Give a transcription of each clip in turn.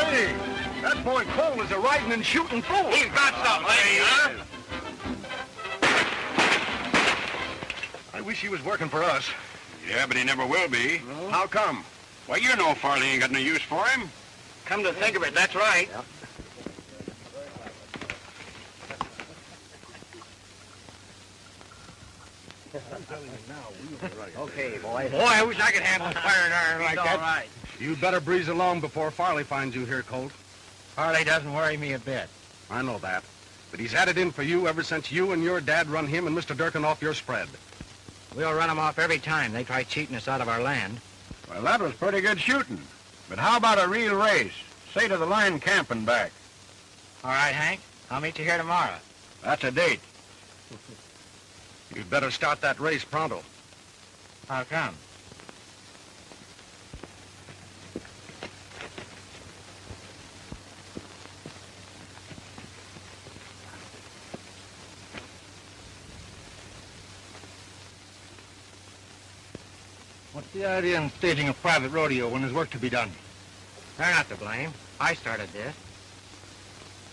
Hey, that boy Colt is a riding and shooting fool. He's got something, huh? I wish he was working for us. Yeah, but he never will be. No? How come? Well, you know Farley ain't got no use for him. Come to think of it, that's right. Yeah. Okay, boy. Boy, I wish I could handle a fire and iron like that. All right. You'd better breeze along before Farley finds you here, Colt. Farley doesn't worry me a bit. I know that. But he's had it in for you ever since you and your dad run him and Mr. Durkin off your spread. We'll run them off every time they try cheating us out of our land. Well, that was pretty good shooting. But how about a real race? Say to the line camp and back. All right, Hank. I'll meet you here tomorrow. That's a date. You'd better start that race pronto. How come? What's the idea in staging a private rodeo when there's work to be done? They're not to blame. I started this.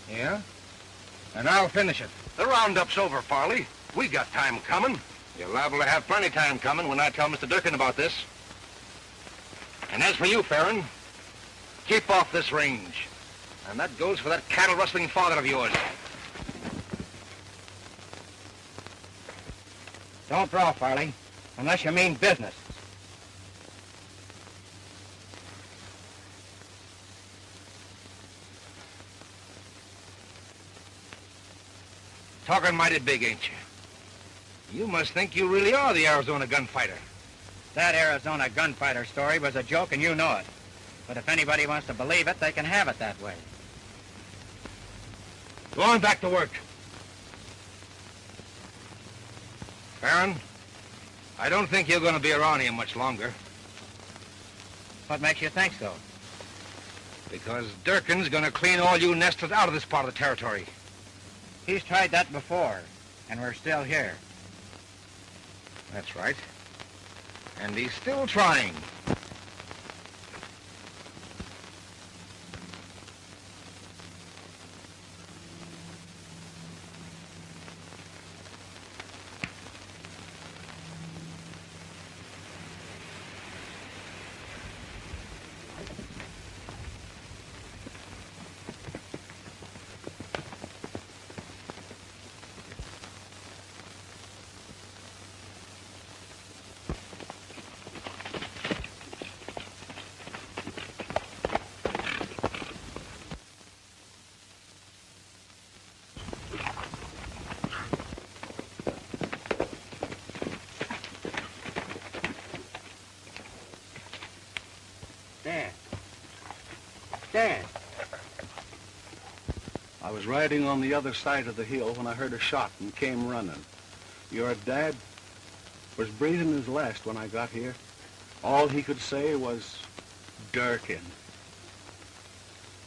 Yeah? And I'll finish it. The roundup's over, Farley. We got time coming. You're liable to have plenty time coming when I tell Mr. Durkin about this. And as for you, Farron, keep off this range. And that goes for that cattle-rustling father of yours. Don't draw, Farley, unless you mean business. Talking mighty big, ain't you? You must think you really are the Arizona Gunfighter. That Arizona Gunfighter story was a joke, and you know it. But if anybody wants to believe it, they can have it that way. Go on back to work. Farron, I don't think you're going to be around here much longer. What makes you think so? Because Durkin's going to clean all you nesters out of this part of the territory. He's tried that before, and we're still here. That's right. And he's still trying. Dad. I was riding on the other side of the hill when I heard a shot and came running. Your dad was breathing his last when I got here. All he could say was, Durkin.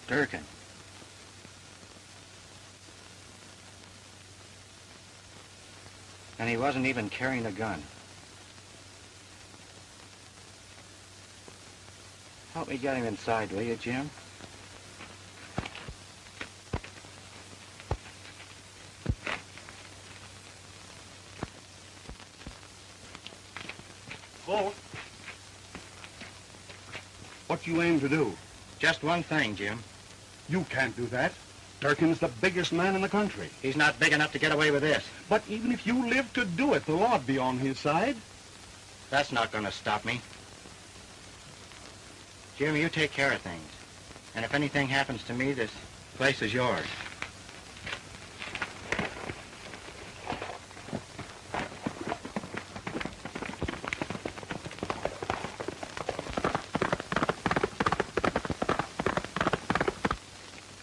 Durkin. And he wasn't even carrying a gun. Help me get him inside, will you, Jim? Colt, what you aim to do? Just one thing, Jim. You can't do that. Durkin's the biggest man in the country. He's not big enough to get away with this. But even if you live to do it, the law'd be on his side. That's not going to stop me. Jim, you take care of things. And if anything happens to me, this place is yours.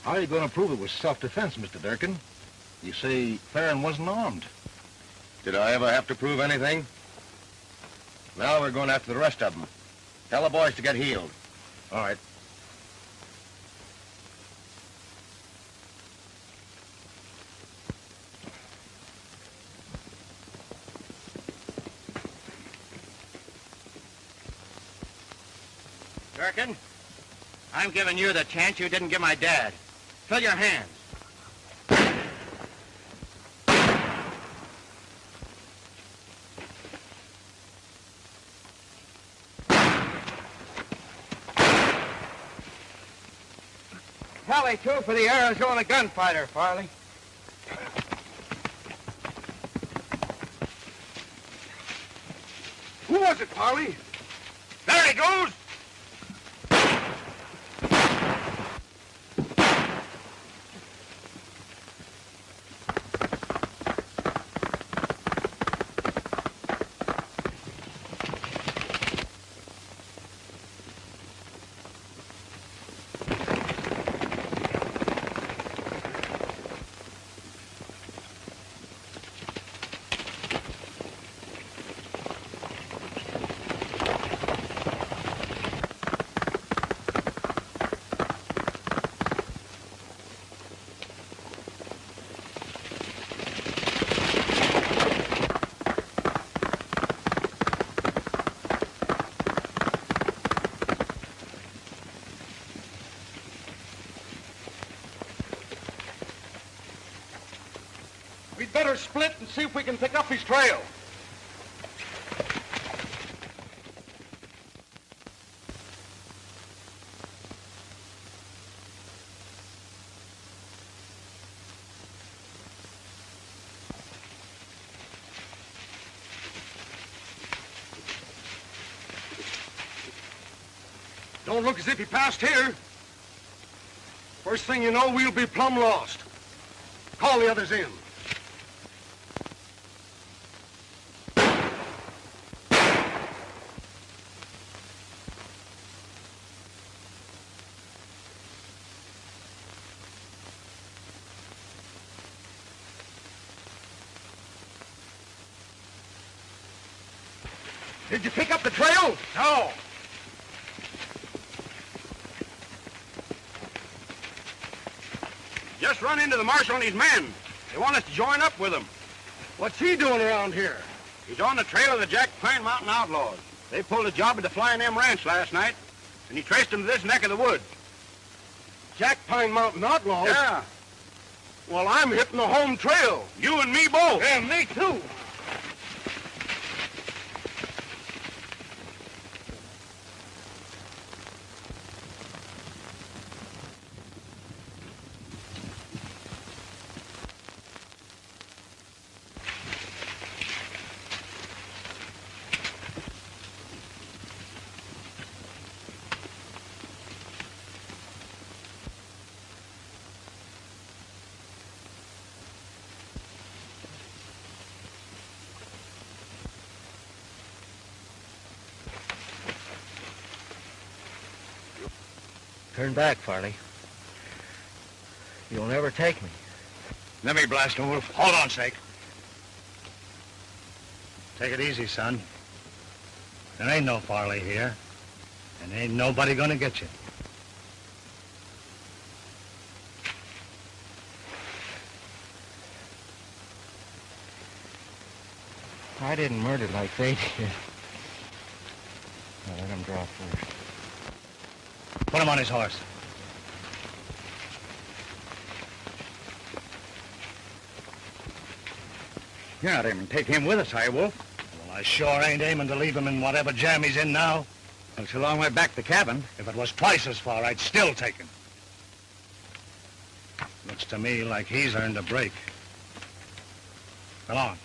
How are you going to prove it was self-defense, Mr. Durkin? You say Farron wasn't armed. Did I ever have to prove anything? Now we're going after the rest of them. Tell the boys to get healed. All right. Durkin, I'm giving you the chance you didn't give my dad. Fill your hands. Tally, two for the Arizona Gunfighter, Farley. Who was it, Farley? There he goes! We'd better split and see if we can pick up his trail. Don't look as if he passed here. First thing you know, we'll be plumb lost. Call the others in. Did you pick up the trail? No. Just run into the marshal and his men. They want us to join up with them. What's he doing around here? He's on the trail of the Jack Pine Mountain outlaws. They pulled a job at the Flying M Ranch last night, and he traced them to this neck of the woods. Jack Pine Mountain Outlaws? Yeah. Well, I'm hitting the home trail. You and me both. Yeah, me too. Turn back, Farley. You'll never take me. Let me blast him, Wolf. Hold on, Sake. Take it easy, son. There ain't no Farley here, and ain't nobody gonna get you. I didn't murder like they did. Now let him draw first. Put him on his horse. You're not aiming to take him with us, are you, Wolf? Well, I sure ain't aiming to leave him in whatever jam he's in now. Well, it's a long way back to the cabin. If it was twice as far, I'd still take him. Looks to me like he's earned a break. Come on.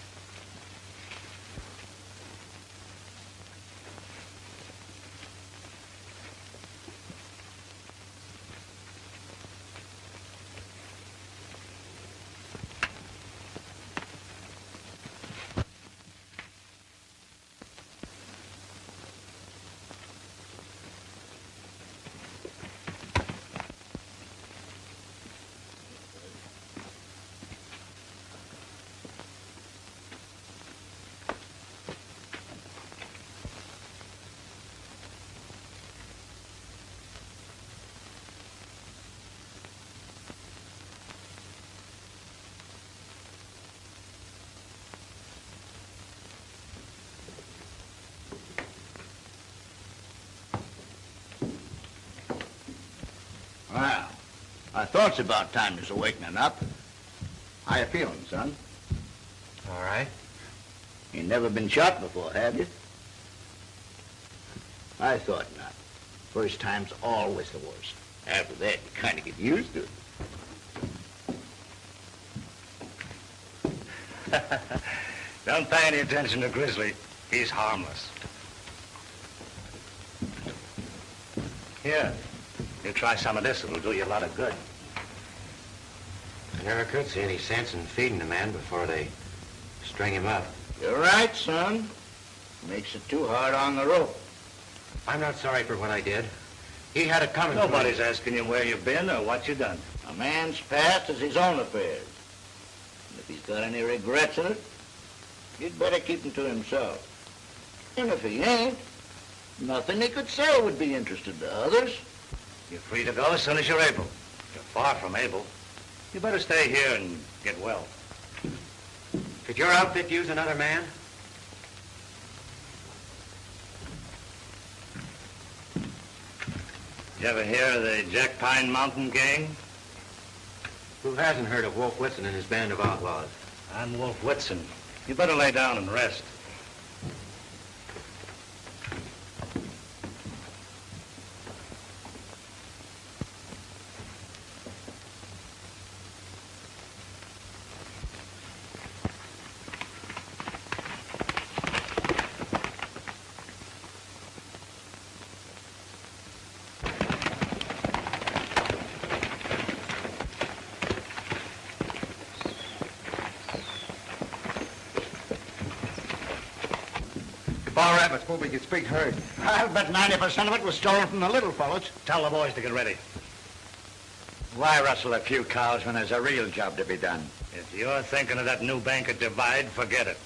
I thought it's about time you was awakening up. How you feeling, son? All right. You never been shot before, have you? I thought not. First time's always the worst. After that, you kind of get used to it. Don't pay any attention to Grizzly. He's harmless. Here, you try some of this. It'll do you a lot of good. I never could see any sense in feeding a man before they string him up. You're right, son. Makes it too hard on the rope. I'm not sorry for what I did. He had it coming. Nobody's asking you where you've been or what you've done. A man's past is his own affairs. And if he's got any regrets in it, you'd better keep them to himself. And if he ain't, nothing he could say would be interesting to others. You're free to go as soon as you're able. You're far from able. You better stay here and get well. Could your outfit use another man? You ever hear of the Jack Pine Mountain Gang? Who hasn't heard of Wolf Whitson and his band of outlaws? I'm Wolf Whitson. You better lay down and rest. Bar rabbits moving its big herd. I'll bet 90% of it was stolen from the little fellas. Tell the boys to get ready. Why rustle a few cows when there's a real job to be done? If you're thinking of that new bank at Divide, forget it.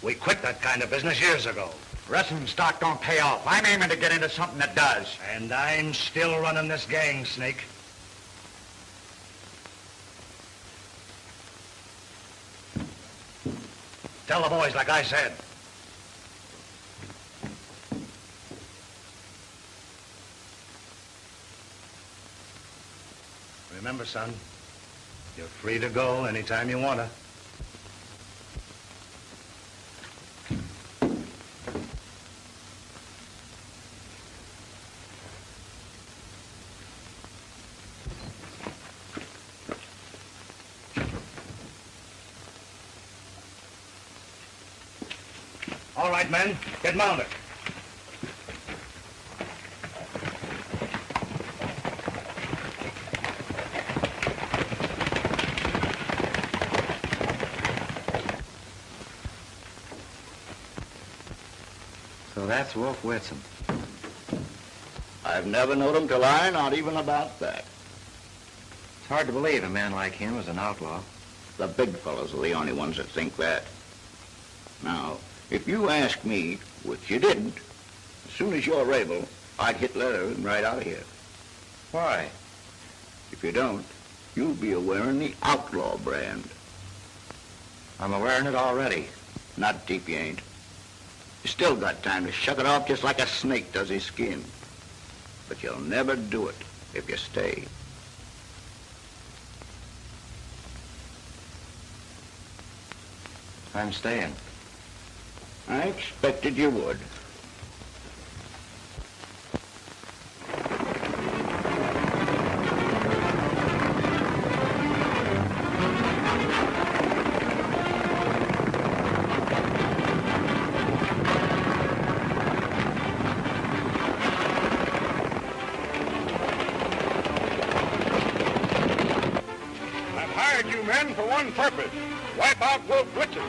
We quit that kind of business years ago. Wrestling stock don't pay off. I'm aiming to get into something that does. And I'm still running this gang, Snake. Tell the boys like I said. Remember, son, you're free to go anytime you want to. All right, men, get mounted. So that's Wolf Whitson. I've never known him to lie, not even about that. It's hard to believe a man like him was an outlaw. The big fellas are the only ones that think that. Now, if you ask me, which you didn't, as soon as you're able, I'd hit leather and right out of here. Why? If you don't, you'll be wearing the outlaw brand. I'm wearing it already. Not deep, you ain't. You still got time to shuck it off just like a snake does his skin. But you'll never do it if you stay. I'm staying. I expected you would. I've hired you men for one purpose. Wipe out Wolf Whitson.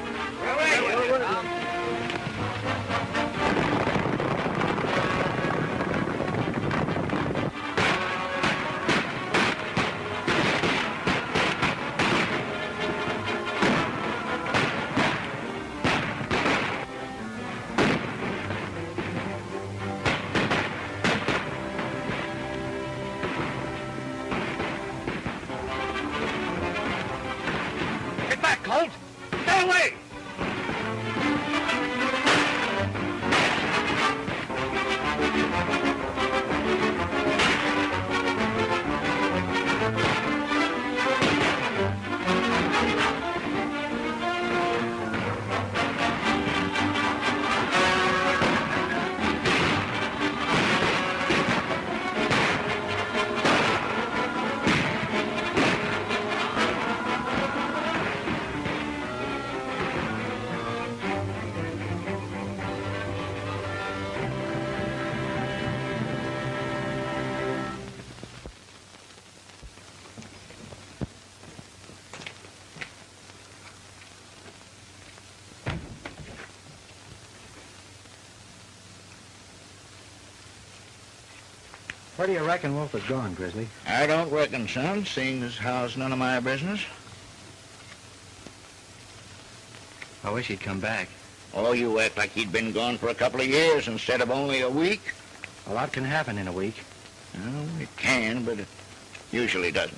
Get back, Colt! Get away! Where do you reckon Wolf is gone, Grizzly? I don't reckon, son, seeing as how it's none of my business. I wish he'd come back. Oh, you act like he'd been gone for a couple of years instead of only a week. A lot can happen in a week. Well, it can, but it usually doesn't.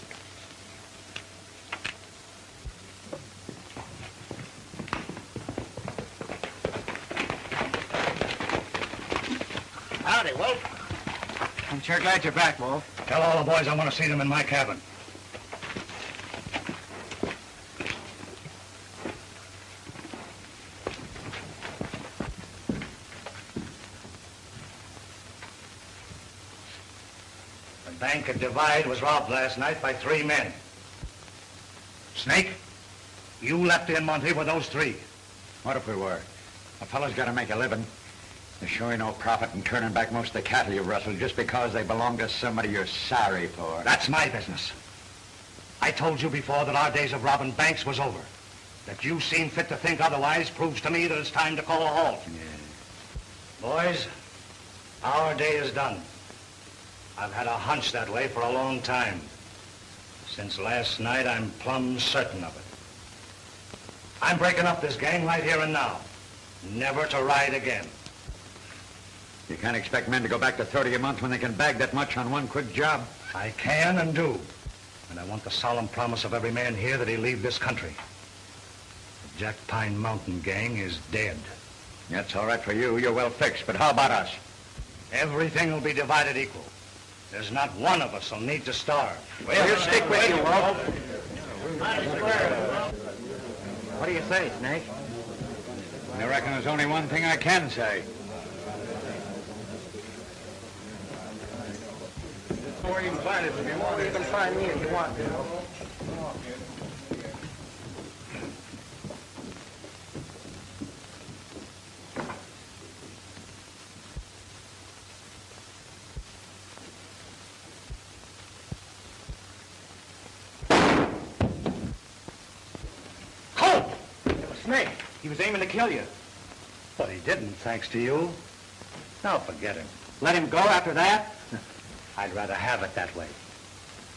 Howdy, Wolf. I'm sure glad you're back, Wolf. Tell all the boys I want to see them in my cabin. The bank at Divide was robbed last night by 3 men. Snake, you left in Monty with those 3. What if we were? A fellow's got to make a living. There's sure no profit in turning back most of the cattle you rustled just because they belong to somebody you're sorry for. That's my business. I told you before that our days of robbing banks was over. That you seem fit to think otherwise proves to me that it's time to call a halt. Yeah. Boys, our day is done. I've had a hunch that way for a long time. Since last night, I'm plumb certain of it. I'm breaking up this gang right here and now. Never to ride again. You can't expect men to go back to 30 a month when they can bag that much on one quick job. I can and do. And I want the solemn promise of every man here that he'll leave this country. The Jack Pine Mountain gang is dead. That's all right for you. You're well fixed. But how about us? Everything will be divided equal. There's not one of us will need to starve. Well, he'll stick with you, Wolf. What do you say, Snake? I reckon there's only one thing I can say. Where you can find it if you want it. You can find me if you want to. Colt! It was Snake. He was aiming to kill you. But he didn't, thanks to you. Now forget him. Let him go after that? I'd rather have it that way.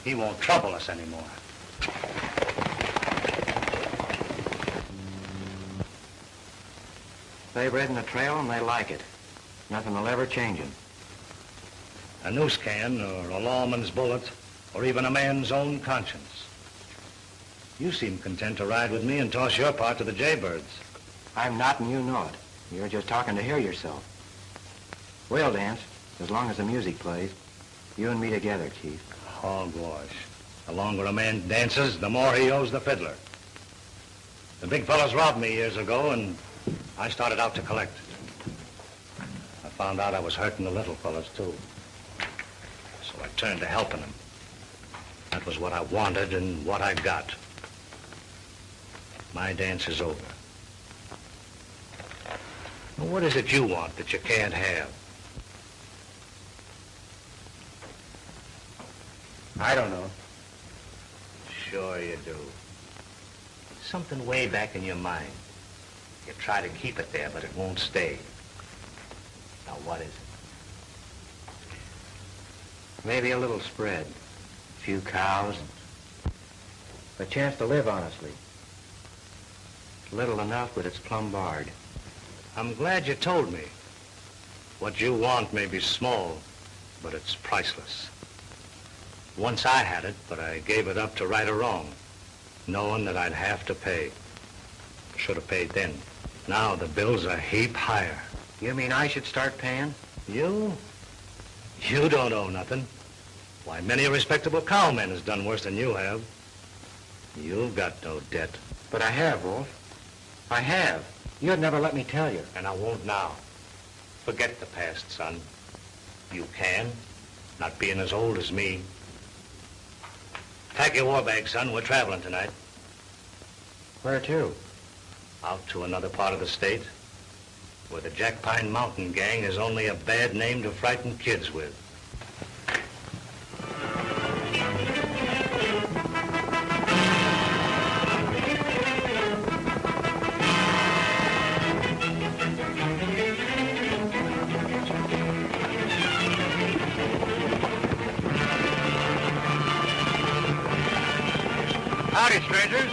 He won't trouble us anymore. They've ridden the trail and they like it. Nothing will ever change them. A noose can, or a lawman's bullet, or even a man's own conscience. You seem content to ride with me and toss your part to the jaybirds. I'm not, and you know it. You're just talking to hear yourself. We'll dance, as long as the music plays. You and me together, Chief. Hogwash. The longer a man dances, the more he owes the fiddler. The big fellas robbed me years ago, and I started out to collect. I found out I was hurting the little fellas, too. So I turned to helping them. That was what I wanted and what I got. My dance is over. Now, what is it you want that you can't have? I don't know. Sure you do. Something way back in your mind. You try to keep it there, but it won't stay. Now, what is it? Maybe a little spread. A few cows. A chance to live honestly. Little enough, but it's plumb barred. I'm glad you told me. What you want may be small, but it's priceless. Once I had it, but I gave it up to right a wrong, knowing that I'd have to pay. Should have paid then. Now the bill's a heap higher. You mean I should start paying? You? You don't owe nothing. Why, many a respectable cowman has done worse than you have. You've got no debt. But I have, Wolf. I have. You'd never let me tell you. And I won't now. Forget the past, son. You can, not being as old as me. Pack your war bag, son. We're traveling tonight. Where to? Out to another part of the state, where the Jack Pine Mountain gang is only a bad name to frighten kids with. Howdy, strangers.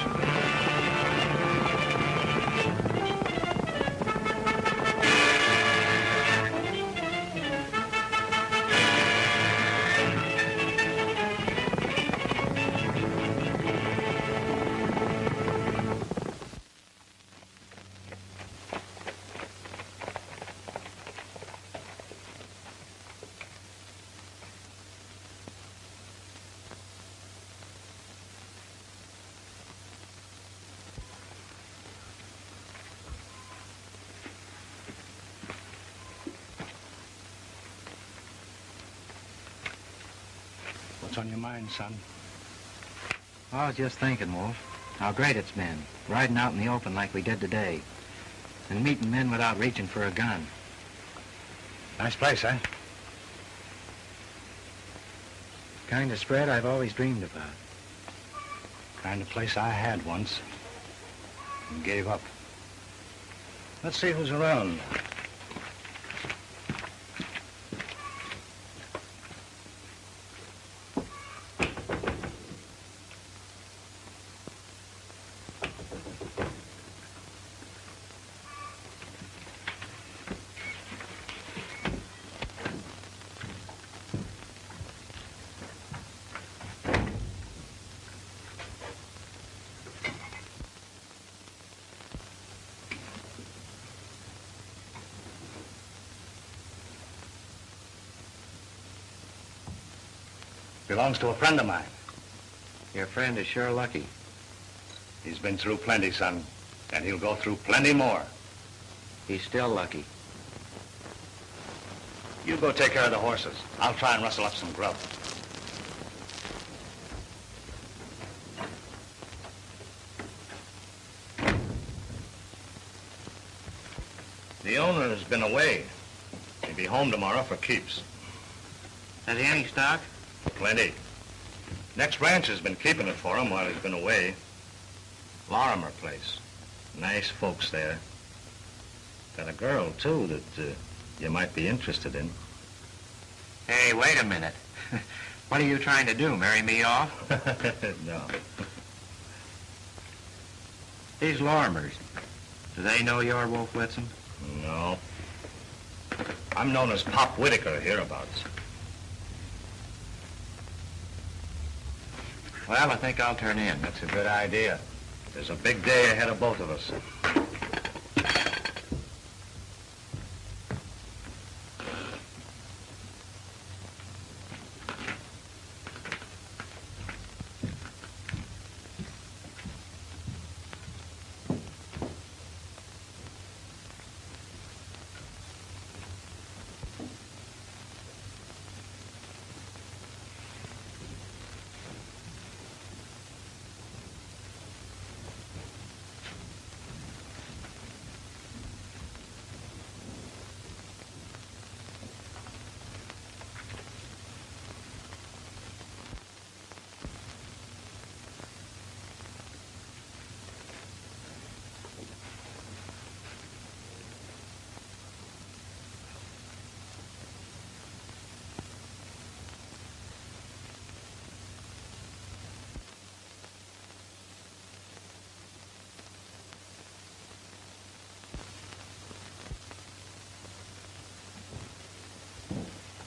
What's on your mind, son? I was just thinking, Wolf, how great it's been, riding out in the open like we did today, and meeting men without reaching for a gun. Nice place, eh? Kind of spread I've always dreamed about. Kind of place I had once and gave up. Let's see who's around. Belongs to a friend of mine. Your friend is sure lucky. He's been through plenty, son, and he'll go through plenty more. He's still lucky. You go take care of the horses. I'll try and rustle up some grub. The owner has been away. He'll be home tomorrow for keeps. Has he any stock? Plenty. Next ranch has been keeping it for him while he's been away. Lorimer place. Nice folks there. Got a girl, too, that you might be interested in. Hey, wait a minute. What are you trying to do, marry me off? No. These Lorimers, do they know you're Wolf Whitson? No. I'm known as Pop Whitaker hereabouts. Well, I think I'll turn in. That's a good idea. There's a big day ahead of both of us.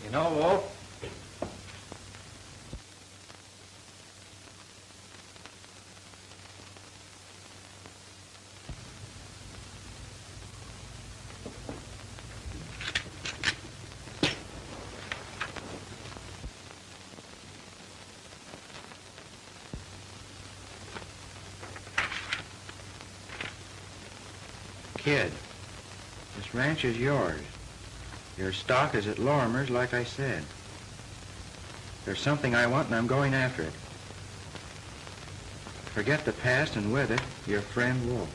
You know, Wolf, kid, this ranch is yours. Your stock is at Lorimer's, like I said. There's something I want, and I'm going after it. Forget the past, and with it, your friend Wolf.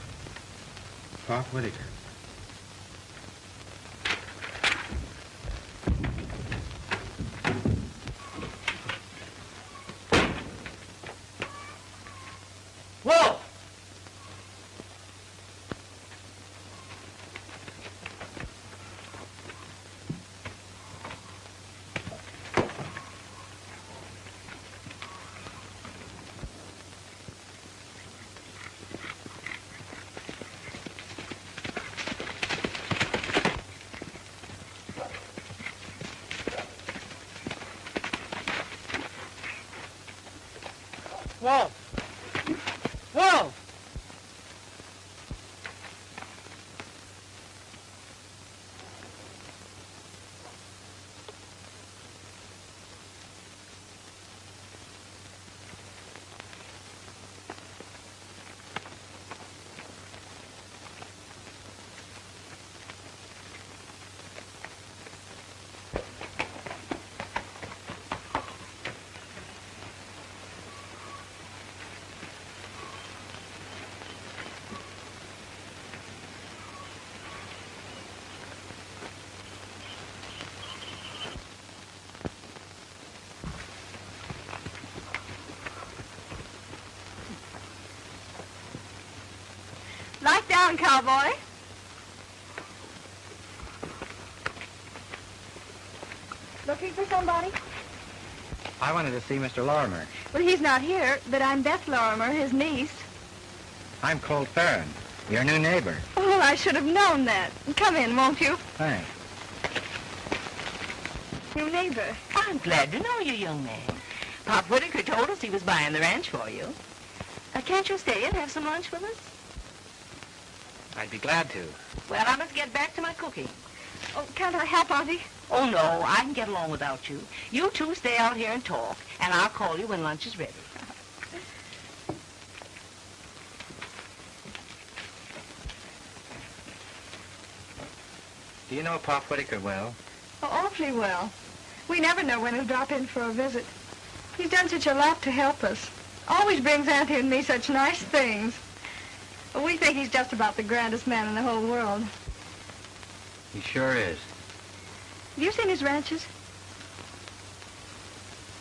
Pop Whitaker. Wolf! Wolf! Light down, cowboy. Looking for somebody? I wanted to see Mr. Lorimer. Well, he's not here, but I'm Beth Lorimer, his niece. I'm Colt Farron, your new neighbor. Oh, I should have known that. Come in, won't you? Thanks. New neighbor. I'm glad to know you, young man. Pop Whitaker told us he was buying the ranch for you. Can't you stay and have some lunch with us? I'd be glad to. Well, I must get back to my cooking. Oh, can't I help, Auntie? Oh, no, I can get along without you. You two stay out here and talk, and I'll call you when lunch is ready. Do you know Pop Whitaker well? Oh, awfully well. We never know when he'll drop in for a visit. He's done such a lot to help us. Always brings Auntie and me such nice things. We think he's just about the grandest man in the whole world. He sure is. Have you seen his ranches?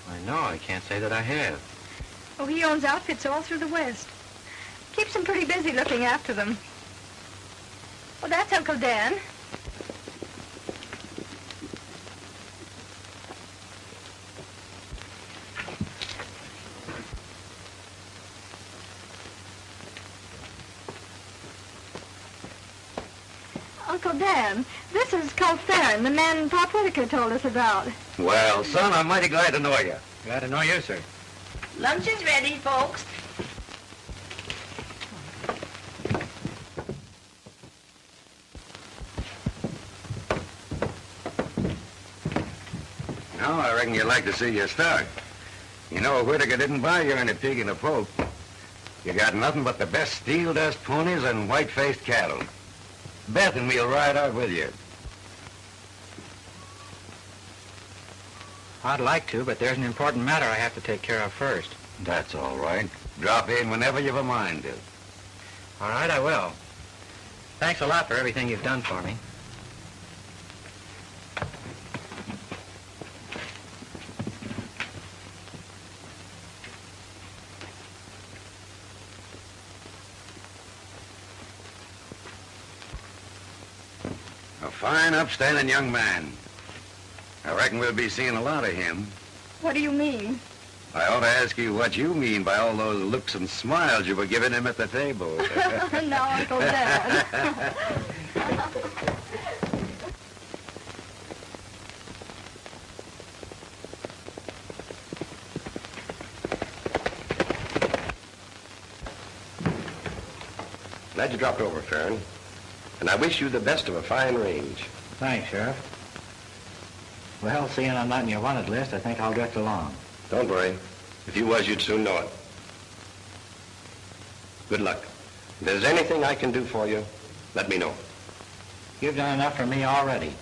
I know, I can't say that I have. Oh, he owns outfits all through the West. Keeps them pretty busy looking after them. Well, that's Uncle Dan. Uncle Dan, this is Colt Farron, the man Pop Whitaker told us about. Well, son, I'm mighty glad to know you. Glad to know you, sir. Lunch is ready, folks. Now, I reckon you'd like to see your stock. You know, Whitaker didn't buy you any pig in a poke. You got nothing but the best Steele dust ponies and white-faced cattle. Beth and me'll ride out with you. I'd like to, but there's an important matter I have to take care of first. That's all right. Drop in whenever you've a mind to. All right, I will. Thanks a lot for everything you've done for me. A fine, upstanding young man. I reckon we'll be seeing a lot of him. What do you mean? I ought to ask you what you mean by all those looks and smiles you were giving him at the table. No, Uncle Dan. Glad you dropped over, Farron. And I wish you the best of a fine range. Thanks, Sheriff. Well, seeing I'm not in your wanted list, I think I'll drift along. Don't worry. If you was, you'd soon know it. Good luck. If there's anything I can do for you, let me know. You've done enough for me already.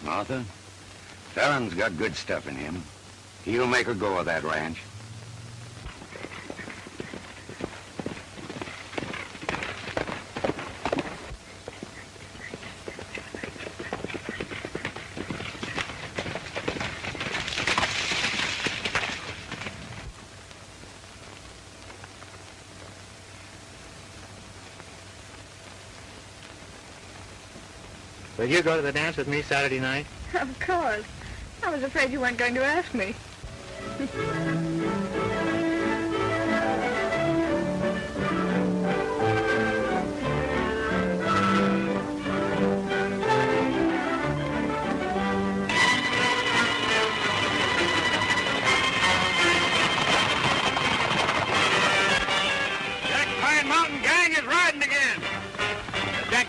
Martha, Farron's got good stuff in him. He'll make a go of that ranch. Will you go to the dance with me Saturday night? Of course. I was afraid you weren't going to ask me.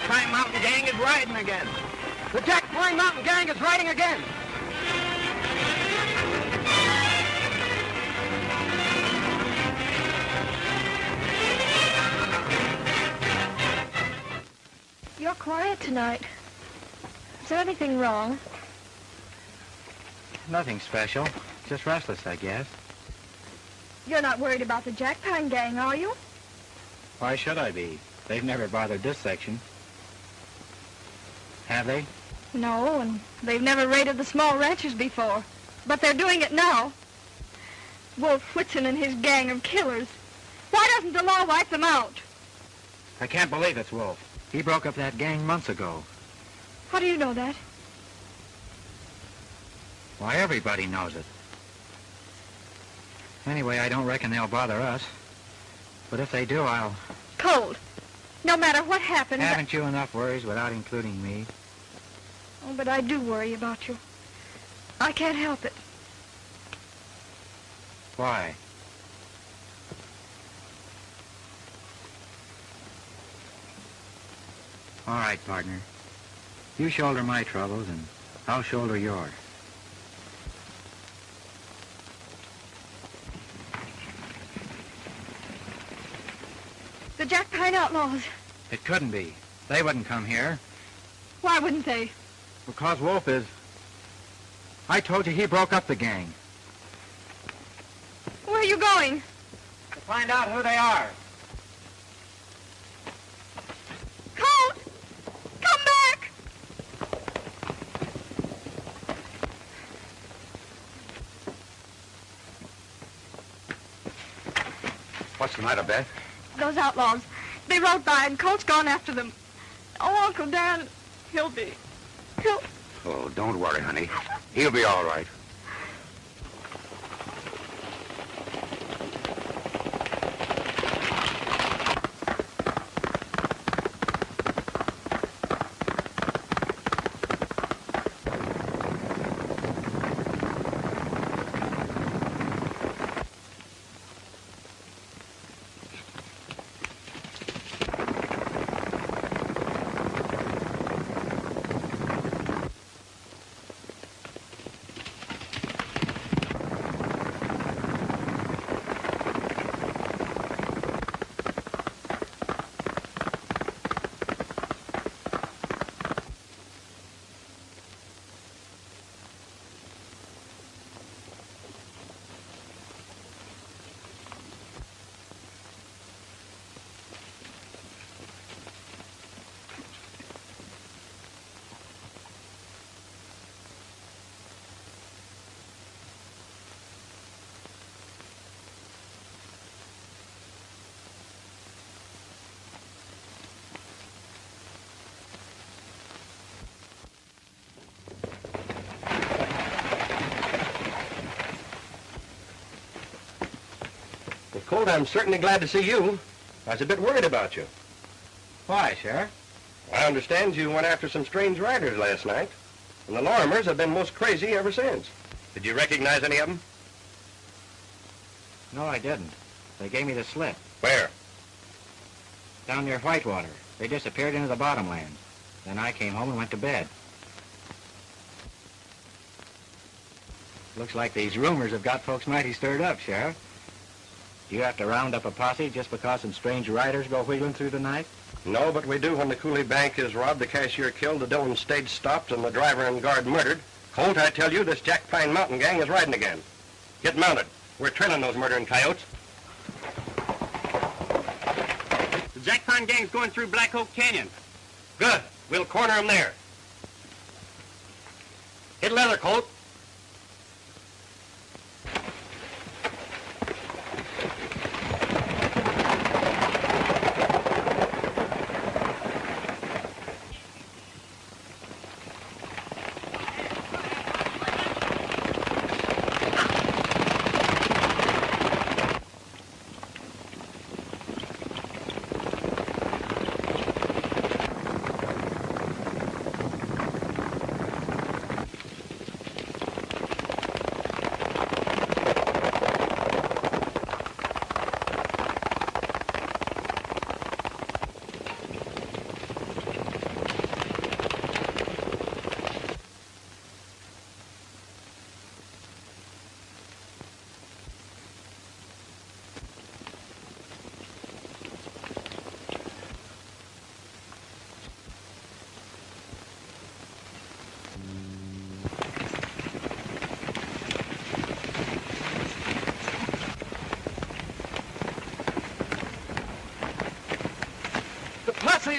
Pine Mountain Gang is riding again. The Jack Pine Mountain Gang is riding again. You're quiet tonight. Is there anything wrong? Nothing special. Just restless, I guess. You're not worried about the Jack Pine Gang, are you? Why should I be? They've never bothered this section. Have they? No, and they've never raided the small ranches before. But they're doing it now. Wolf Whitson and his gang of killers. Why doesn't the law wipe them out? I can't believe it's Wolf. He broke up that gang months ago. How do you know that? Why, everybody knows it. Anyway, I don't reckon they'll bother us. But if they do, I'll... Colt, no matter what happens... Haven't you enough worries without including me? Oh, but I do worry about you. I can't help it. Why? All right, partner. You shoulder my troubles, and I'll shoulder yours. The Jack Pine outlaws. It couldn't be. They wouldn't come here. Why wouldn't they? Because Wolf is... I told you he broke up the gang. Where are you going? To find out who they are. Colt! Come back! What's the matter, Beth? Those outlaws. They rode by and Colt's gone after them. Oh, Uncle Dan, he'll... Oh, don't worry, honey. He'll be all right. Colt, I'm certainly glad to see you. I was a bit worried about you. Why, Sheriff? I understand you went after some strange riders last night, and the Lorimers have been most crazy ever since. Did you recognize any of them? No, I didn't. They gave me the slip. Where? Down near Whitewater. They disappeared into the bottomlands. Then I came home and went to bed. Looks like these rumors have got folks mighty stirred up, Sheriff. Do you have to round up a posse just because some strange riders go wheeling through the night? No, but we do when the Cooley Bank is robbed, the cashier killed, the Dillon stage stopped, and the driver and guard murdered. Colt, I tell you, this Jack Pine Mountain gang is riding again. Get mounted. We're trailing those murdering coyotes. The Jack Pine Gang's going through Black Oak Canyon. Good. We'll corner them there. Hit leather, Colt.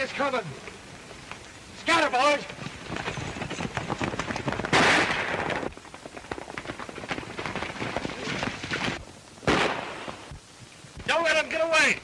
is coming. Scatter, boys. Don't let him get away.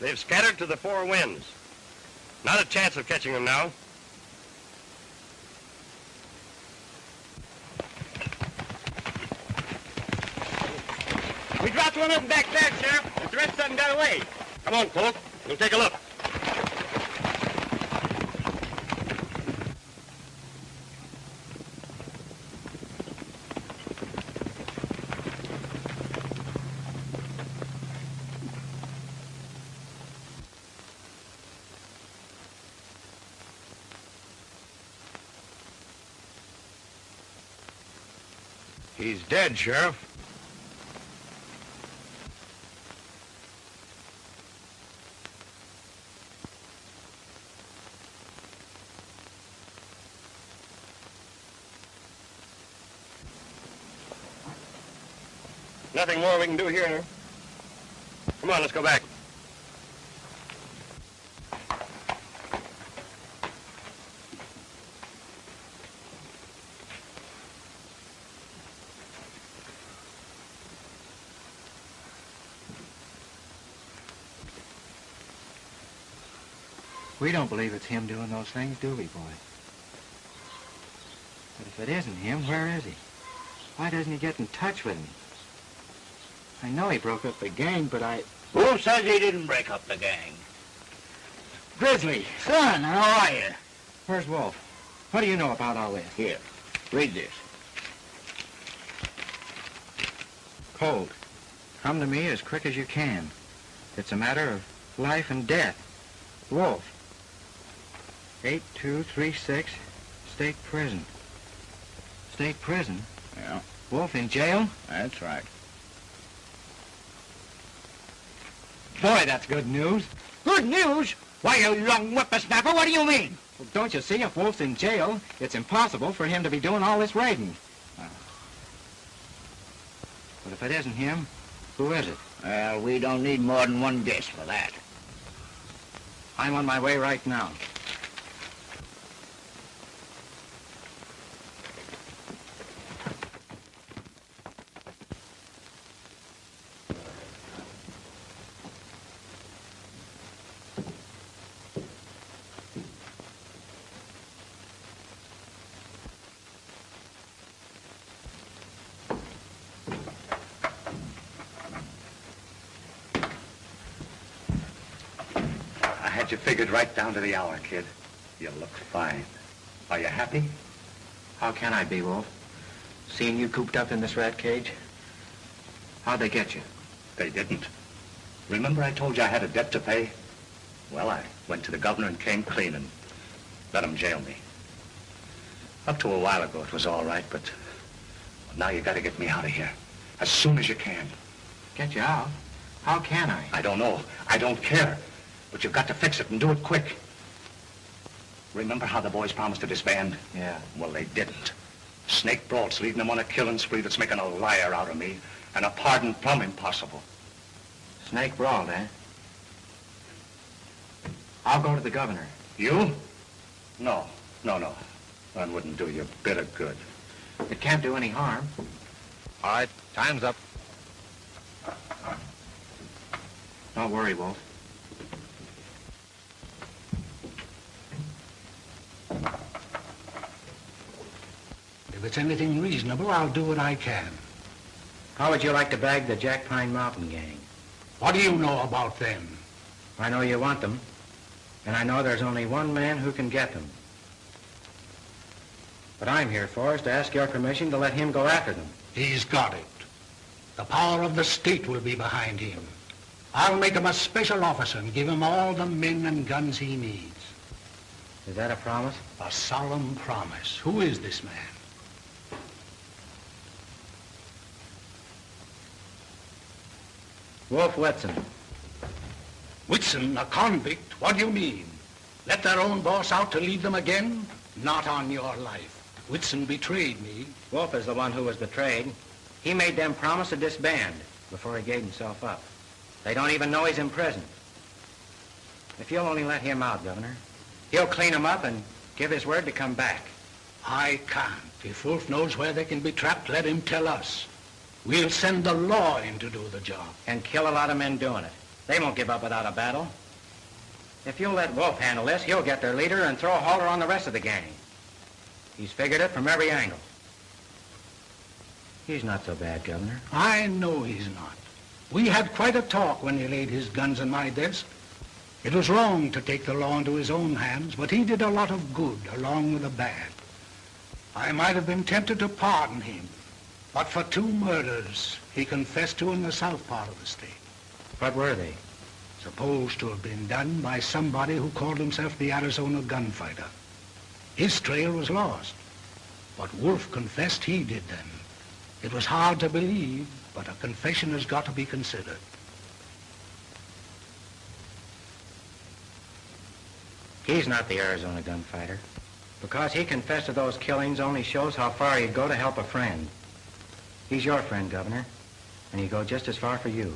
They've scattered to the four winds. Not a chance of catching them now. We dropped one of them back there, Sheriff, but the rest of them got away. Come on, Colt. We'll take a look. He's dead, Sheriff. Nothing more we can do here. Come on, let's go back. We don't believe it's him doing those things, do we, boy? But if it isn't him, where is he? Why doesn't he get in touch with me? I know he broke up the gang, but Who says he didn't break up the gang? Grizzly! Son, how are you? Where's Wolf? What do you know about all this? Here, read this. Colt, come to me as quick as you can. It's a matter of life and death. Wolf. 8236, State Prison. State Prison? Yeah, Wolf in jail? that's right. Boy, that's good news. Good news? Why, you young whippersnapper, what do you mean? Well, don't you see, if Wolf's in jail, it's impossible for him to be doing all this raiding. But if it isn't him, who is it? Well, we don't need more than one guess for that. I'm on my way right now. I had you figured right down to the hour, kid. You look fine. Are you happy? How can I be, Wolf? Seeing you cooped up in this rat cage? How'd they get you? They didn't. Remember I told you I had a debt to pay? Well, I went to the governor and came clean and let him jail me. Up to a while ago, it was all right, but now you got to get me out of here as soon as you can. Get you out? How can I? I don't know. I don't care. But you've got to fix it and do it quick. Remember how the boys promised to disband? Yeah. Well, they didn't. Snake Broad's leading them on a killing spree that's making a liar out of me, and a pardon plumb impossible. Snake Broad, eh? I'll go to the governor. You? No. That wouldn't do you a bit of good. It can't do any harm. All right, time's up. Don't worry, Wolf. If it's anything reasonable, I'll do what I can. How would you like to bag the Jack Pine Mountain gang? What do you know about them? I know you want them, and I know there's only one man who can get them. What I'm here for is to ask your permission to let him go after them. He's got it. The power of the state will be behind him. I'll make him a special officer and give him all the men and guns he needs. Is that a promise? A solemn promise. Who is this man? Wolf Whitson. Whitson, a convict? What do you mean? Let their own boss out to lead them again? Not on your life. Whitson betrayed me. Wolf is the one who was betrayed. He made them promise to disband before he gave himself up. They don't even know he's in prison. If you'll only let him out, Governor, he'll clean them up and give his word to come back. I can't. If Wolf knows where they can be trapped, let him tell us. We'll send the law in to do the job. And kill a lot of men doing it. They won't give up without a battle. If you'll let Wolf handle this, he'll get their leader and throw a halter on the rest of the gang. He's figured it from every angle. He's not so bad, Governor. I know he's not. We had quite a talk when he laid his guns on my desk. It was wrong to take the law into his own hands, but he did a lot of good along with the bad. I might have been tempted to pardon him, but for 2 murders he confessed to in the south part of the state. What were they? Supposed to have been done by somebody who called himself the Arizona Gunfighter. His trail was lost, but Wolf confessed he did them. It was hard to believe, but a confession has got to be considered. He's not the Arizona Gunfighter. Because he confessed to those killings only shows how far he'd go to help a friend. He's your friend, Governor, and he'd go just as far for you.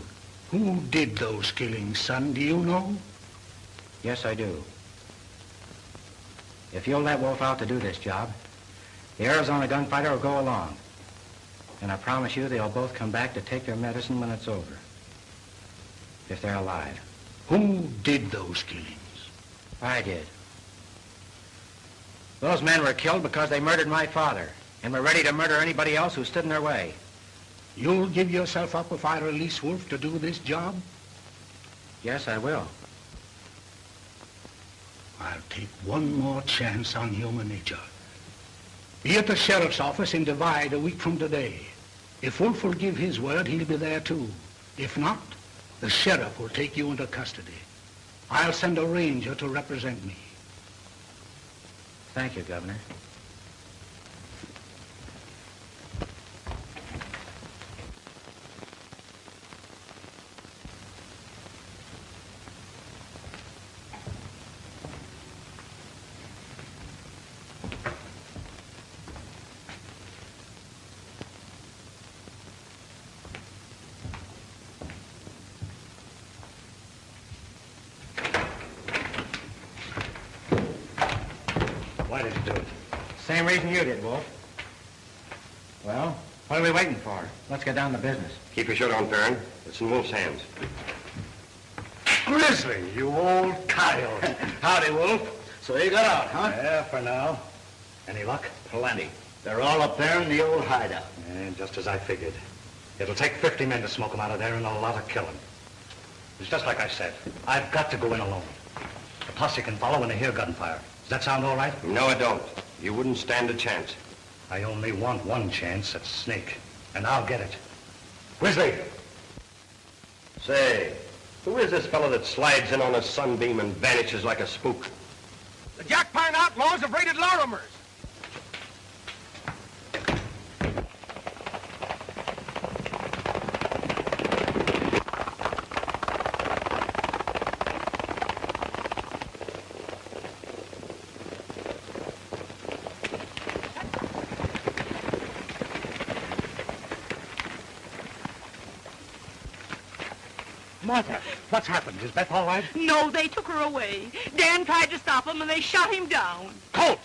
Who did those killings, son? Do you know? Yes, I do. If you'll let Wolf out to do this job, the Arizona Gunfighter will go along. And I promise you they'll both come back to take their medicine when it's over. If they're alive. Who did those killings? I did. Those men were killed because they murdered my father and were ready to murder anybody else who stood in their way. You'll give yourself up if I release Wolf to do this job? Yes, I will. I'll take one more chance on human nature. Be at the sheriff's office in Divide a week from today. If Wolf will give his word, he'll be there too. If not, the sheriff will take you into custody. I'll send a ranger to represent me. Thank you, Governor. Why did you do it? Same reason you did, Wolf. Well, what are we waiting for? Let's get down to business. Keep your shirt on, Farron. It's in Wolf's hands. Grizzly, you old coyote. Howdy, Wolf. So you got out, huh? Yeah, for now. Any luck? Plenty. They're all up there in the old hideout. And just as I figured. It'll take 50 men to smoke them out of there and a lot of killing. It's just like I said. I've got to go in alone. The posse can follow when they hear gunfire. Does that sound all right? No, it don't. You wouldn't stand a chance. I only want one chance at Snake, and I'll get it. Grizzly! Say, who is this fellow that slides in on a sunbeam and vanishes like a spook? The Jack Pine outlaws have raided Lorimer's. Martha, what's happened? Is Beth all right? No, they took her away. Dan tried to stop him, and they shot him down. Colt!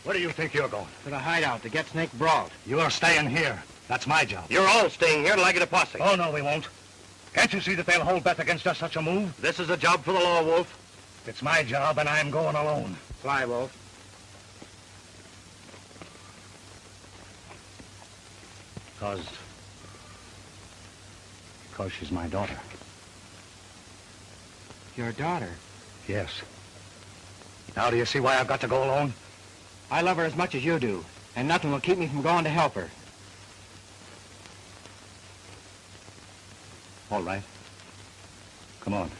Where do you think you're going? To the hideout to get Snake brought. You're staying here. That's my job. You're all staying here till I get a posse. Oh, no, we won't. Can't you see that they'll hold Beth against us such a move? This is a job for the law, Wolf. It's my job, and I'm going alone. Fly, Wolf. Because she's my daughter. Your daughter? Yes. Now do you see why I've got to go alone? I love her as much as you do, and nothing will keep me from going to help her. All right. Come on.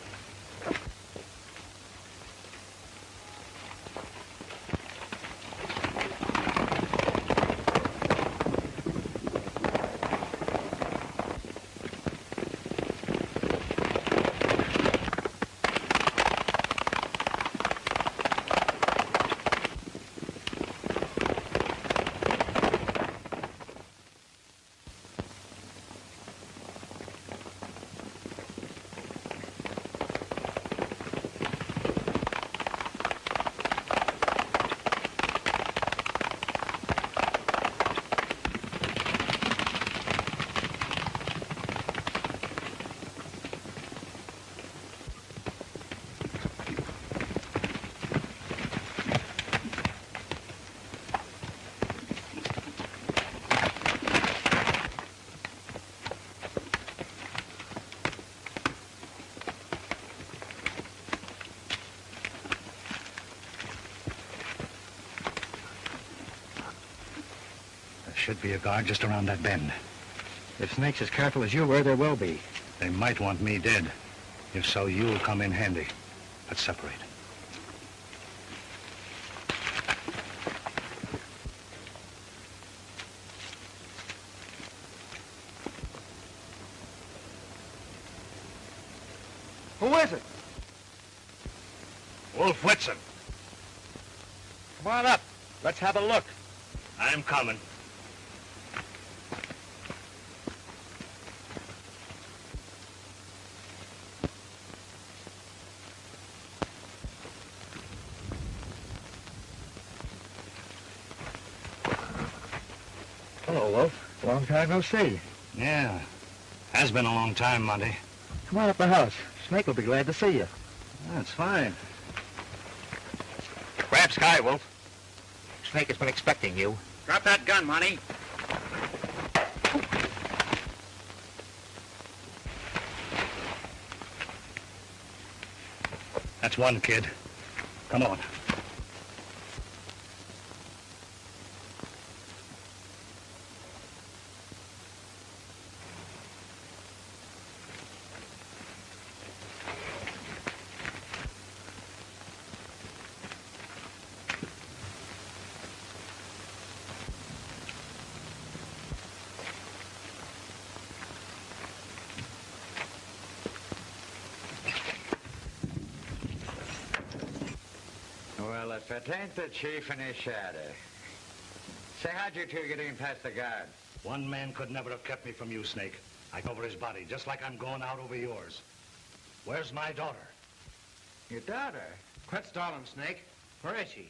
Should be a guard just around that bend. If Snake's as careful as you were, there will be. They might want me dead. If so, you'll come in handy. Let's separate. Who is it? Wolf Whitson. Come on up. Let's have a look. I'm coming. Hello, Wolf. Long time no see. Yeah. Has been a long time, Monty. Come on up the house. Snake will be glad to see you. That's fine. Grab Sky, Wolf. Snake has been expecting you. Drop that gun, Monty. That's one, kid. Come on. Well, if it ain't the chief and his shadow. Say, how'd you two get in past the guard? One man could never have kept me from you, Snake. I go over his body, just like I'm going out over yours. Where's my daughter? Your daughter? Quit stalling, Snake. Where is she?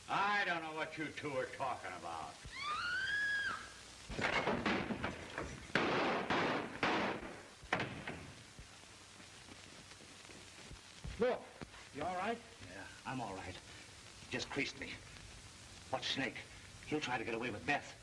I don't know what you two are talking about. Look, you all right? Yeah, I'm all right. He just creased me. Watch Snake. He'll try to get away with Beth.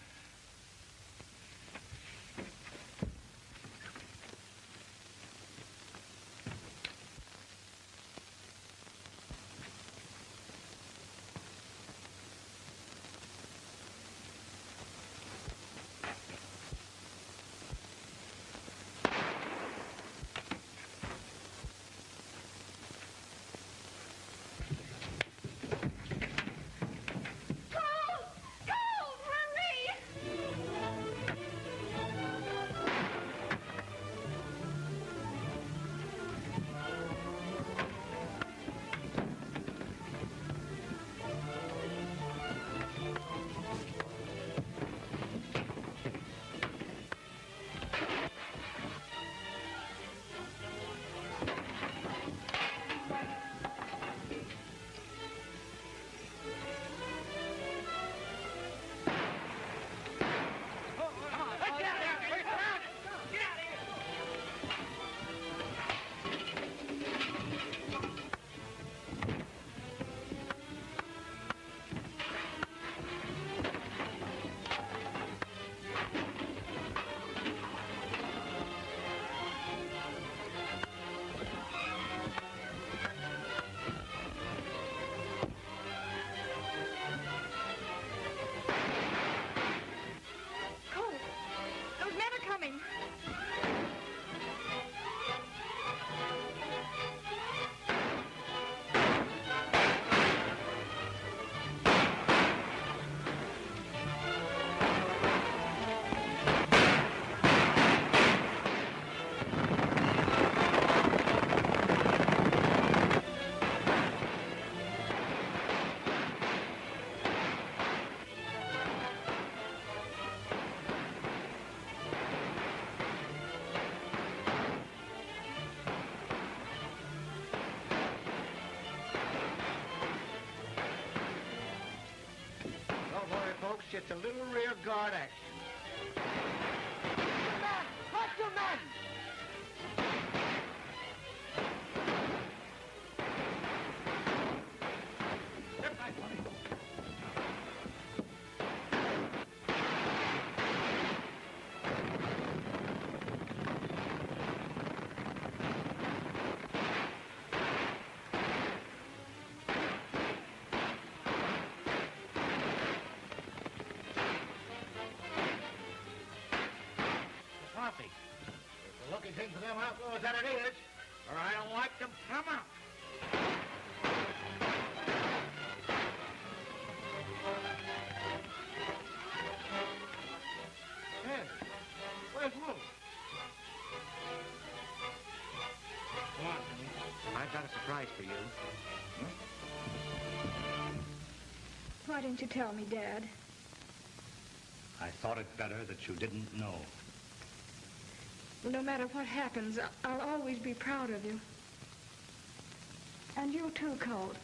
just a little rear guard action. Watch your men! Coffee. It's a lucky thing for them outlaws that it is, or I don't like them come out. Hey, where's Wolf? Come on, honey. I've got a surprise for you. Why didn't you tell me, Dad? I thought it better that you didn't know. No matter what happens, I'll always be proud of you. And you too, Colt.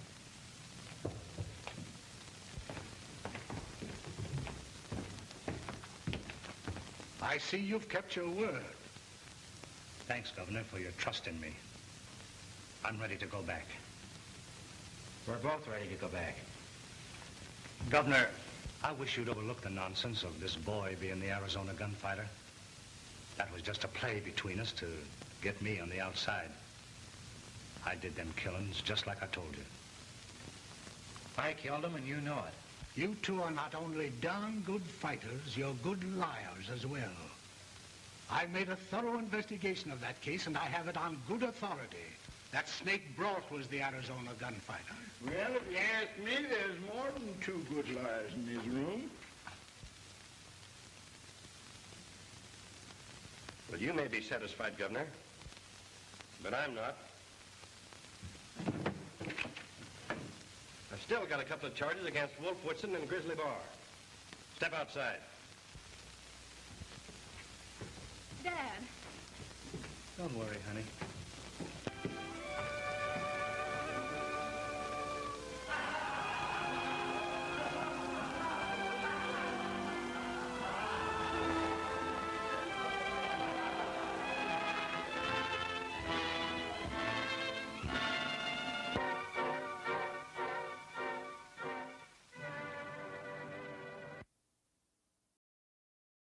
I see you've kept your word. Thanks, Governor, for your trust in me. I'm ready to go back. We're both ready to go back. Governor, I wish you'd overlook the nonsense of this boy being the Arizona Gunfighter. That was just a play between us to get me on the outside. I did them killings just like I told you. I killed him and you know it. You two are not only darn good fighters, you're good liars as well. I made a thorough investigation of that case, and I have it on good authority that Snake Broth was the Arizona Gunfighter. Well, if you ask me, there's more than two good liars in this room. Well, you may be satisfied, Governor, but I'm not. I've still got a couple of charges against Wolf Whitson and Grizzly Bar. Step outside. Dad. Don't worry, honey.